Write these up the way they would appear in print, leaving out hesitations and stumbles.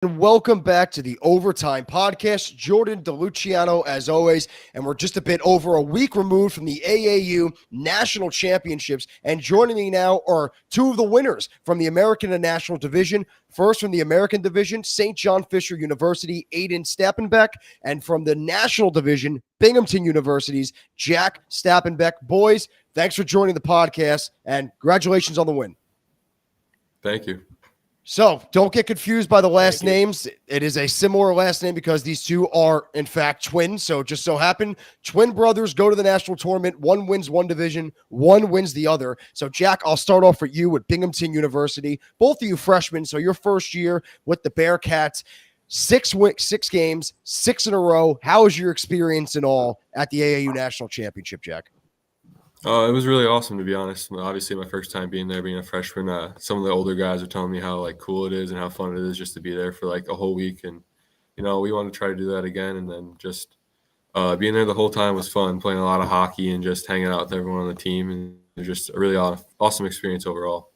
And welcome back to the Overtime Podcast. Jordan DeLuciano, as always, and we're just a bit over a week removed from the AAU National Championships. And joining me now are two of the winners from the American and National Division. First, from the American Division, St. John Fisher University, Aidan Stappenbeck, and from the National Division, Binghamton University's Jack Stappenbeck. Boys, thanks for joining the podcast, and congratulations on the win. Thank you. So don't get confused by the last names. It is a similar last name because these two are, in fact, twins. So just so happen, twin brothers go to the national tournament. One wins one division, one wins the other. So, Jack, I'll start off with you with Binghamton University. Both of you freshmen, so your first year with the Bearcats. 6 games, 6 in a row. How was your experience in all at the AAU National Championship, Jack? It was really awesome, to be honest. Obviously, my first time being there, being a freshman. Some of the older guys are telling me how cool it is and how fun it is just to be there for a whole week. And we want to try to do that again. And then just being there the whole time was fun. Playing a lot of hockey and just hanging out with everyone on the team, and it was just a really awesome experience overall.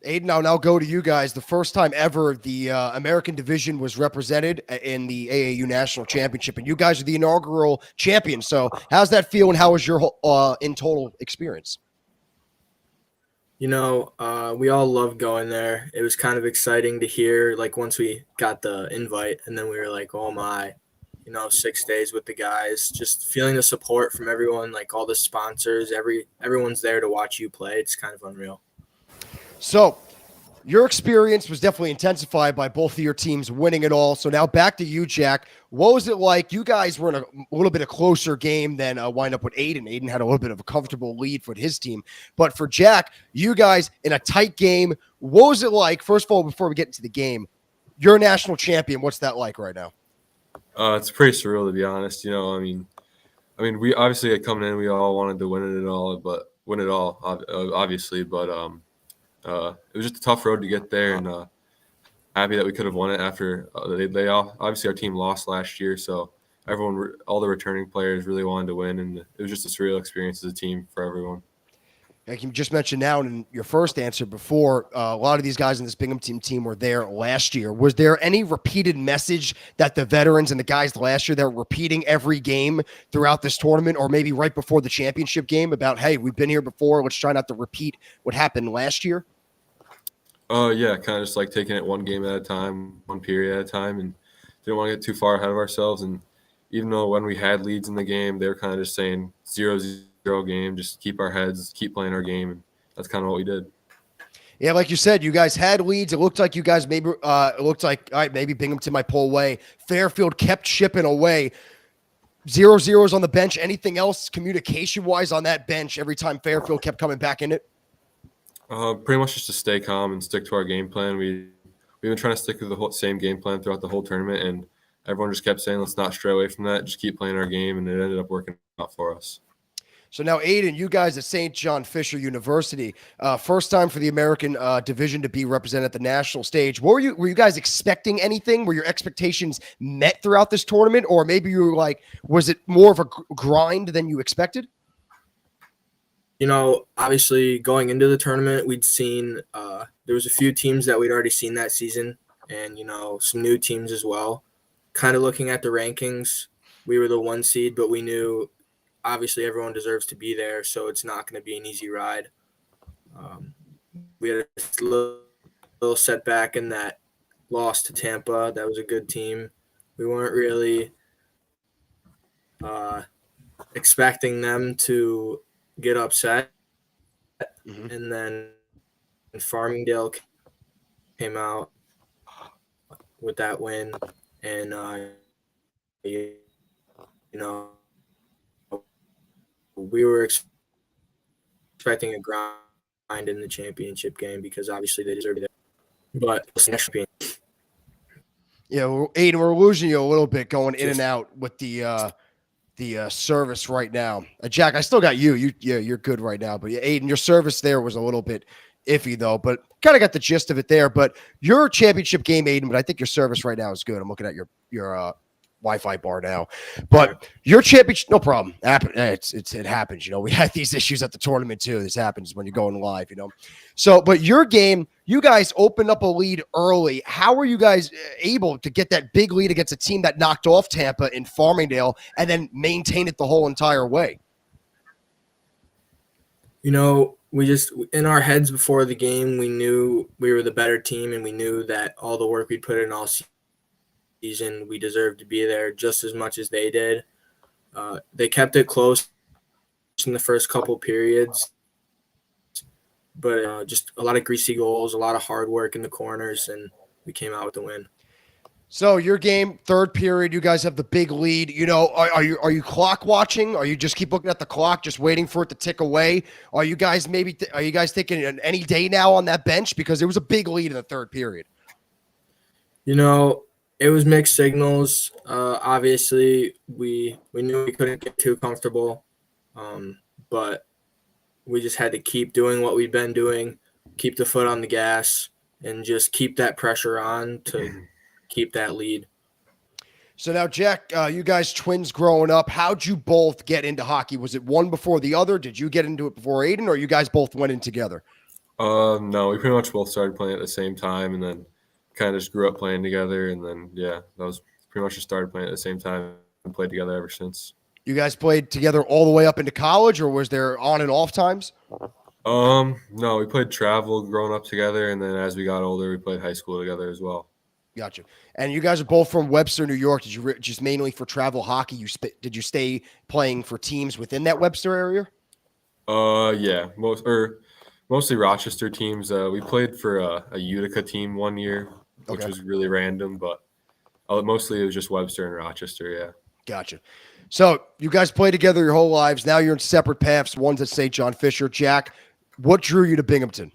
Aidan, I'll now go to you guys. The first time ever the American Division was represented in the AAU National Championship, and you guys are the inaugural champions. So how's that feel, and how was your in total experience? We all loved going there. It was kind of exciting to hear, once we got the invite, and then we were like, oh my, 6 days with the guys, just feeling the support from everyone, all the sponsors, everyone's there to watch you play. It's kind of unreal. So your experience was definitely intensified by both of your teams winning it all. So now back to you, Jack. What was it like? You guys were in a little bit of closer game than wind up with Aidan. Aidan had a little bit of a comfortable lead for his team. But for Jack, you guys in a tight game, what was it like? First of all, before we get into the game, you're a national champion. What's that like right now? It's pretty surreal, to be honest. We obviously coming in, we all wanted to win it all, obviously. But it was just a tough road to get there, and happy that we could have won it after they obviously our team lost last year, so all the returning players really wanted to win, and it was just a surreal experience as a team for everyone. Like you just mentioned now in your first answer before, a lot of these guys in this Binghamton team were there last year. Was there any repeated message that the veterans and the guys last year that were repeating every game throughout this tournament, or maybe right before the championship game, about, hey, we've been here before, let's try not to repeat what happened last year? Yeah, kind of just taking it one game at a time, one period at a time, and didn't want to get too far ahead of ourselves. And even though when we had leads in the game, they were kind of just saying 0-0 game, just keep our heads, keep playing our game, and that's kind of what we did. Yeah, like you said, you guys had leads. It looked like you guys maybe all right, maybe Binghamton might pull away. Fairfield kept chipping away. 0-0s on the bench. Anything else communication-wise on that bench every time Fairfield kept coming back in it? Pretty much just to stay calm and stick to our game plan. We've been trying to stick to the same game plan throughout the whole tournament, and everyone just kept saying, let's not stray away from that. Just keep playing our game, and it ended up working out for us. So now, Aidan, you guys at St. John Fisher University, first time for the American division to be represented at the national stage. Were you guys expecting anything? Were your expectations met throughout this tournament, or maybe you were was it more of a grind than you expected? Obviously going into the tournament, we'd seen there was a few teams that we'd already seen that season, and, some new teams as well. Kind of looking at the rankings, we were the 1 seed, but we knew obviously everyone deserves to be there, so it's not going to be an easy ride. We had a little setback in that loss to Tampa. That was a good team. We weren't really expecting them to get upset. Mm-hmm. And then Farmingdale came out with that win, and we were expecting a grind in the championship game because obviously they deserved it. But yeah, Aidan, we're losing you a little bit going in and out with the service right now. Jack, I still got you. You're good right now. But Aidan, your service there was a little bit iffy though, but kind of got the gist of it there. But your championship game, Aidan, but I think your service right now is good. I'm looking at your Wi-Fi bar now. But your championship, no problem. It happens. You know, we had these issues at the tournament too. This happens when you're going live, you know. So, but your game, you guys opened up a lead early. How were you guys able to get that big lead against a team that knocked off Tampa in Farmingdale and then maintain it the whole entire way? You know, we just, in our heads before the game, we knew we were the better team, and we knew that all the work we'd put in all season, we deserved to be there just as much as they did. They kept it close in the first couple periods, but just a lot of greasy goals, a lot of hard work in the corners, and we came out with the win. So your game, third period, you guys have the big lead. You know, are you clock watching? Are you just keep looking at the clock, just waiting for it to tick away? Are you guys are you guys taking any day now on that bench, because there was a big lead in the third period? You know, it was mixed signals. Obviously, we knew we couldn't get too comfortable, but we just had to keep doing what we've been doing, keep the foot on the gas, and just keep that pressure on to keep that lead. So now, Jack, you guys twins growing up, how'd you both get into hockey? Was it one before the other? Did you get into it before Aidan, or you guys both went in together? No, we pretty much both started playing at the same time, and then kind of just grew up playing together. And then, yeah, that was pretty much just started playing at the same time and played together ever since. You guys played together all the way up into college, or was there on and off times? No, we played travel growing up together, and then as we got older, we played high school together as well. Gotcha. And you guys are both from Webster, New York. Did you just mainly for travel hockey? Did you stay playing for teams within that Webster area? Yeah, mostly Rochester teams. We played for a Utica team one year, which was really random, but mostly it was just Webster and Rochester. Yeah. Gotcha. So you guys play together your whole lives. Now you're in separate paths. One's at St. John Fisher. Jack, what drew you to Binghamton?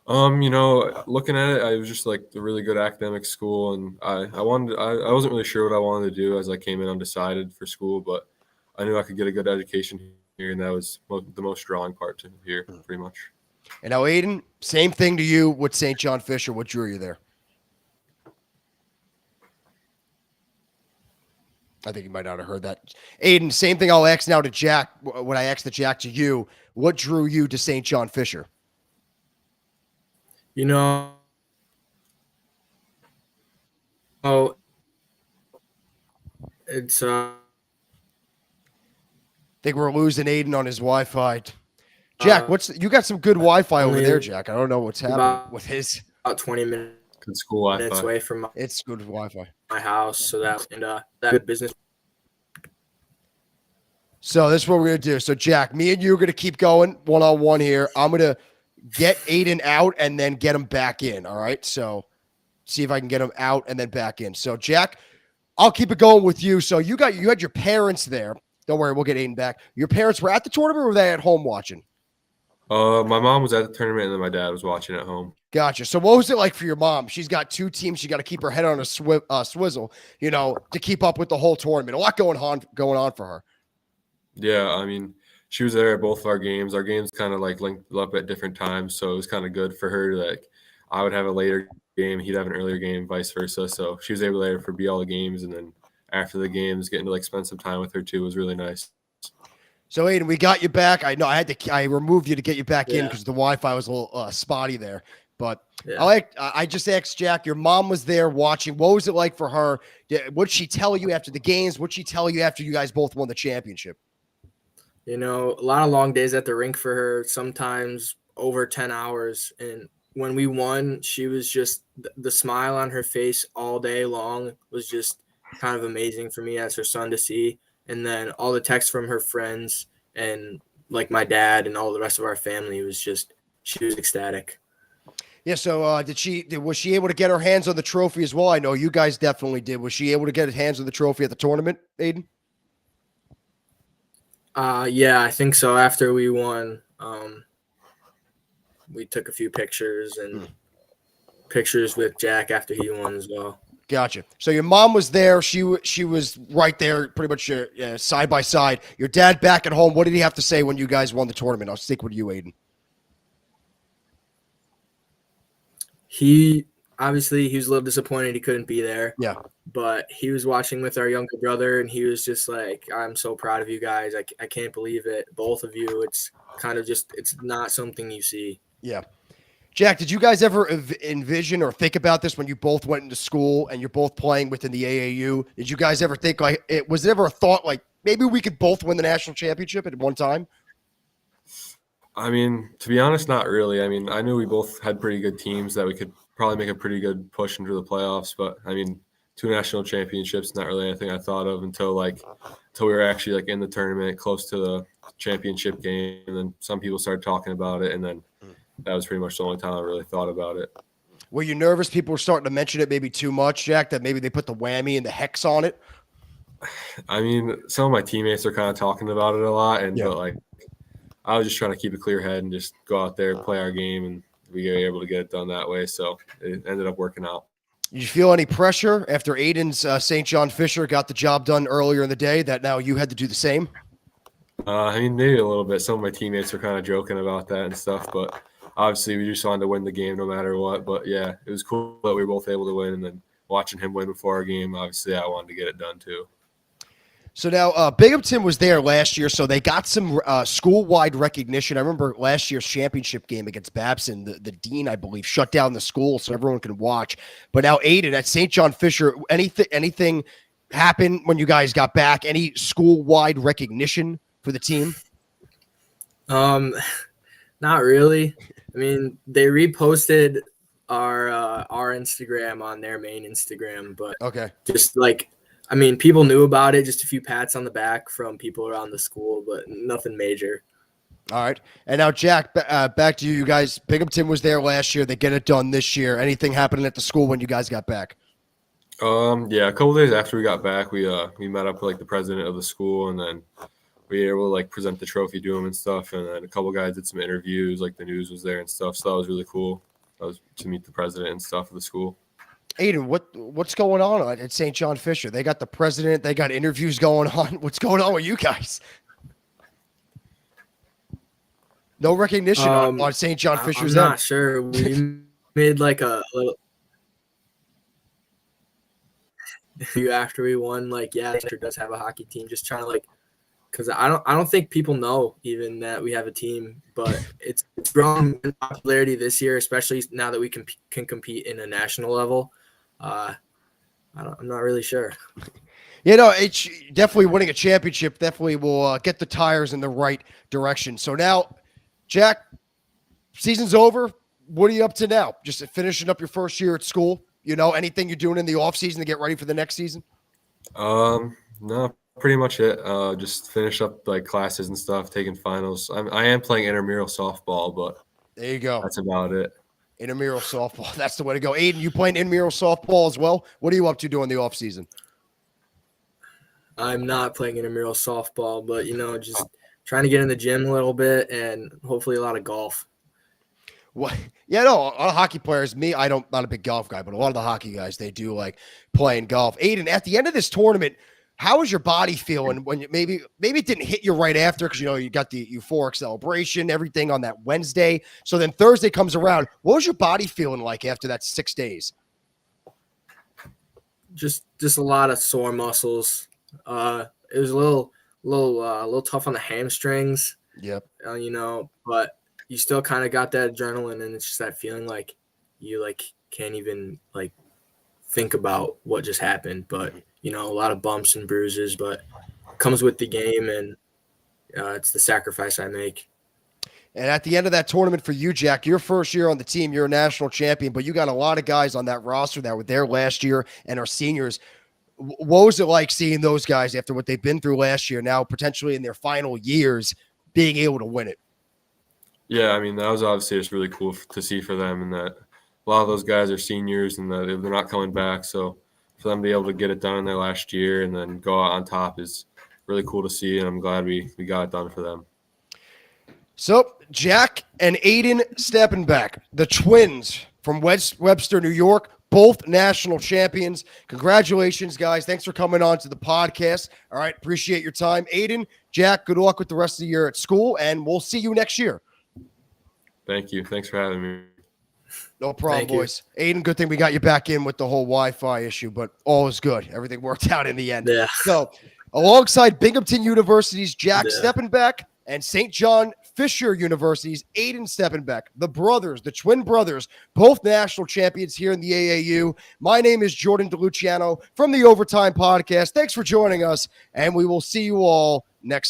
You know, looking at it, I was just like a really good academic school, and I wasn't really sure what I wanted to do as I came in undecided for school, but I knew I could get a good education here, and that was the most drawing part to here, pretty much. And now, Aidan, same thing to you with St. John Fisher. What drew you there? I think you might not have heard that. Aidan, same thing I'll ask now to Jack. When I asked the Jack to you, what drew you to St. John Fisher? You know, it's I think we're losing Aidan on his Wi-Fi. Jack, you got some good Wi-Fi over there, Jack. I don't know what's happening with his. About 20 minutes. Good school Wi-Fi. Away from it's good Wi-Fi. My house, so that good business. So this is what we're gonna do. So Jack, me and you are gonna keep going one-on-one here. I'm gonna get Aidan out and then get him back in. All right. So see if I can get him out and then back in. So Jack, I'll keep it going with you. So you had your parents there. Don't worry, we'll get Aidan back. Your parents were at the tournament, or were they at home watching? My mom was at the tournament, and then my dad was watching at home. Gotcha. So what was it like for your mom? She's got two teams. She got to keep her head on a swizzle, you know, to keep up with the whole tournament. A lot going on for her. Yeah, I mean, she was there at both of our games. Our games kind of like linked up at different times, so it was kind of good for her. Like, I would have a later game, he'd have an earlier game, vice versa. So she was able to be all the games, and then after the games, getting to like spend some time with her too was really nice. So Aidan, we got you back. I know I removed you to get you back in because the Wi-Fi was a little spotty there. But I just asked Jack, your mom was there watching. What was it like for her? What did she tell you after the games? What did she tell you after you guys both won the championship? You know, a lot of long days at the rink for her, sometimes over 10 hours. And when we won, she was just the smile on her face all day long was just kind of amazing for me as her son to see. And then all the texts from her friends and like my dad and all the rest of our family was just, she was ecstatic. Yeah. So was she able to get her hands on the trophy as well? I know you guys definitely did. Was she able to get her hands on the trophy at the tournament, Aidan? Yeah, I think so. After we won, we took a few pictures and pictures with Jack after he won as well. Gotcha. So your mom was there. She was right there pretty much side by side. Your dad back at home. What did he have to say when you guys won the tournament? I'll stick with you, Aidan. He was a little disappointed he couldn't be there. Yeah. but he was watching with our younger brother, and he was just like, I'm so proud of you guys. I can't believe it. Both of you. It's kind of just, it's not something you see. Yeah. Jack, did you guys ever envision or think about this when you both went into school and you're both playing within the AAU? Did you guys ever think was it ever a thought like maybe we could both win the national championship at one time? I mean, to be honest, not really. I mean, I knew we both had pretty good teams that we could probably make a pretty good push into the playoffs, but I mean, 2 national championships, not really anything I thought of until we were actually like in the tournament, close to the championship game, and then some people started talking about it, and then that was pretty much the only time I really thought about it. Were you nervous people were starting to mention it maybe too much, Jack, that maybe they put the whammy and the hex on it? I mean, some of my teammates are kind of talking about it a lot, but like I was just trying to keep a clear head and just go out there, play our game, and we were able to get it done that way. So it ended up working out. Did you feel any pressure after Aidan's St. John Fisher got the job done earlier in the day that now you had to do the same? I mean, maybe a little bit. Some of my teammates were kind of joking about that and stuff, but obviously we just wanted to win the game no matter what. But yeah, it was cool that we were both able to win, and then watching him win before our game, obviously I wanted to get it done too. So now Binghamton was there last year, so they got some school-wide recognition. I remember last year's championship game against Babson, the dean, I believe, shut down the school so everyone can watch. But now Aida at St. John Fisher, anything happened when you guys got back? Any school-wide recognition for the team? Not really. I mean, they reposted our Instagram on their main Instagram, but okay, just like, I mean, people knew about it, just a few pats on the back from people around the school, but nothing major. All right. And now, Jack, back to you. You guys, Binghamton was there last year. They get it done this year. Anything happening at the school when you guys got back? Yeah, a couple days after we got back, we met up with like the president of the school, and then we were able to like present the trophy to him and stuff. And then a couple guys did some interviews, like the news was there and stuff. So that was really cool. That was to meet the president and stuff of the school. Aidan, what's going on at St. John Fisher? They got the president. They got interviews going on. What's going on with you guys? No recognition on St. John Fisher's end. I'm not sure. We made like a little after we won. Like, yeah, Fisher does have a hockey team. Just trying to like, because I don't think people know even that we have a team, but it's grown in popularity this year, especially now that we can compete in a national level. I'm not really sure. You know, it's definitely winning a championship definitely will get the tires in the right direction. So now, Jack, season's over. What are you up to now? Just finishing up your first year at school? You know, anything you're doing in the off season to get ready for the next season? No, pretty much it. Just finish up like classes and stuff, taking finals. I am playing intramural softball, but there you go. That's about it. Intramural softball. That's the way to go. Aidan, you playing intramural softball as well? What are you up to doing the off season? I'm not playing intramural softball, but you know, just trying to get in the gym a little bit and hopefully a lot of golf. What? Yeah, no, a lot of hockey players, not a big golf guy, but a lot of the hockey guys, they do like playing golf. Aidan, at the end of this tournament, how is your body feeling when maybe it didn't hit you right after because, you know, you got the euphoric celebration, everything on that Wednesday. So then Thursday comes around. What was your body feeling like after that 6 days? Just a lot of sore muscles. It was a little tough on the hamstrings. Yep. You know, but you still kind of got that adrenaline, and it's just that feeling like you like can't even like think about what just happened. But you know, a lot of bumps and bruises, but it comes with the game, and it's the sacrifice I make. And at the end of that tournament for you, Jack, your first year on the team, you're a national champion, but you got a lot of guys on that roster that were there last year and are seniors. What was it like seeing those guys after what they've been through last year, now potentially in their final years, being able to win it? Yeah, I mean, that was obviously just really cool to see for them, and that a lot of those guys are seniors and that they're not coming back. So for them to be able to get it done in their last year and then go out on top is really cool to see, and I'm glad we got it done for them. So Jack and Aidan Stappenbeck, the twins from Webster, New York, both national champions. Congratulations, guys. Thanks for coming on to the podcast. All right, appreciate your time. Aidan, Jack, good luck with the rest of the year at school, and we'll see you next year. Thank you. Thanks for having me. No problem, Thank you. boys. Aidan, good thing we got you back in with the whole Wi-Fi issue, but all is good. Everything worked out in the end. Yeah. So, alongside Binghamton University's Jack Yeah. Stappenbeck and St. John Fisher University's Aidan Stappenbeck, the twin brothers, both national champions here in the AAU. My name is Jordan DeLuciano from the Overtime Podcast. Thanks for joining us, and we will see you all next time.